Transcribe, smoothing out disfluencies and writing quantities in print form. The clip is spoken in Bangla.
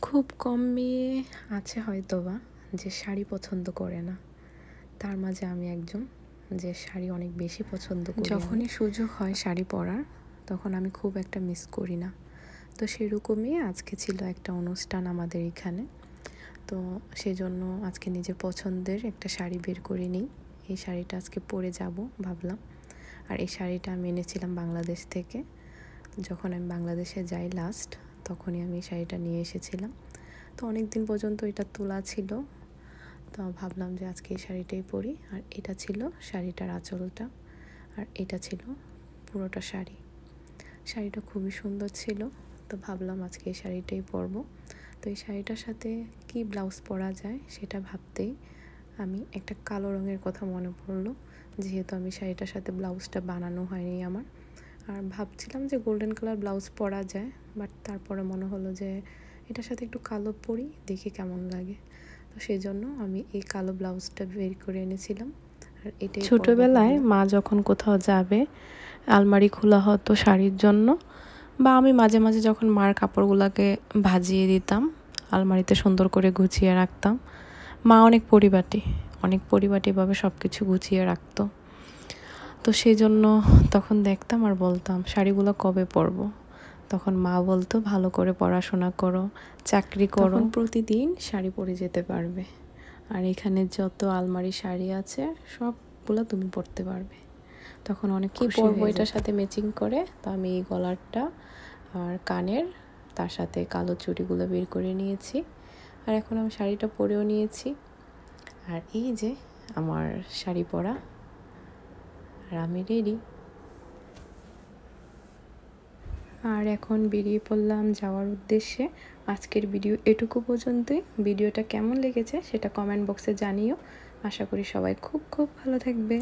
খুব কম মেয়ে আছে হয়তোবা যে শাড়ি পছন্দ করে না। তার মাঝে আমি একজন যে শাড়ি অনেক বেশি পছন্দ করি। যখনই সুযোগ হয় শাড়ি পরার তখন আমি খুব একটা মিস করি না। তো সেরকমই আজকে ছিল একটা অনুষ্ঠান আমাদের এখানে। তো সেজন্য আজকে নিজের পছন্দের একটা শাড়ি বের করে নিই। এই শাড়িটা আজকে পরে যাব ভাবলাম। আর এই শাড়িটা আমি এনেছিলাম বাংলাদেশ থেকে। যখন আমি বাংলাদেশে যাই লাস্ট, তখনই আমি এই শাড়িটা নিয়ে এসেছিলাম। তো অনেক দিন পর্যন্ত এটা তোলা ছিল, তো ভাবলাম যে আজকে এই শাড়িটাই পরি। আর এটা ছিল শাড়িটার আঁচলটা, আর এটা ছিল পুরোটা শাড়ি। শাড়িটা খুবই সুন্দর ছিল, তো ভাবলাম আজকে এই শাড়িটাই পরবো। তো এই শাড়িটার সাথে কি ব্লাউজ পরা যায় সেটা ভাবতেই আমি একটা কালো রঙের কথা মনে পড়লো, যেহেতু আমি শাড়িটার সাথে ব্লাউজটা বানানো হয়নি আমার। আর ভাবছিলাম যে গোল্ডেন কালার ব্লাউজ পরা যায়, বাট তারপরে মনে হলো যে এটার সাথে একটু কালো পরি, দেখি কেমন লাগে। তো সেই জন্য আমি এই কালো ব্লাউজটা বের করে এনেছিলাম। আর এটাই ছোটোবেলায় মা যখন কোথাও যাবে আলমারি খোলা হতো শাড়ির জন্য, বা আমি মাঝে মাঝে যখন মার কাপড়গুলোকে ভাজিয়ে দিতাম, আলমারিতে সুন্দর করে গুছিয়ে রাখতাম। মা অনেক পরিপাটিভাবে সব কিছু গুছিয়ে রাখতো। তো সেই জন্য তখন দেখতাম আর বলতাম শাড়িগুলো কবে পরবো। তখন মা বলতো ভালো করে পড়াশোনা করো, চাকরি করো, প্রতিদিন শাড়ি পরে যেতে পারবে। আর এখানে যত আলমারি শাড়ি আছে সবগুলো তুমি পরতে পারবে। তখন অনেক কি পরবো এটার সাথে ম্যাচিং করে। তো আমি এই গলারটা আর কানের, তার সাথে কালো চুড়িগুলো বের করে নিয়েছি। আর এখন আমি শাড়িটা পরেও নিয়েছি। আর এই যে আমার শাড়ি পরা, আর আমি রেডি। আর এখন বেরিয়ে পড়লাম যাওয়ার উদ্দেশ্যে। আজকের ভিডিও এটুকু পর্যন্তই। ভিডিওটা কেমন লেগেছে সেটা কমেন্ট বক্সে জানিও। আশা করি সবাই খুব খুব ভালো থাকবে।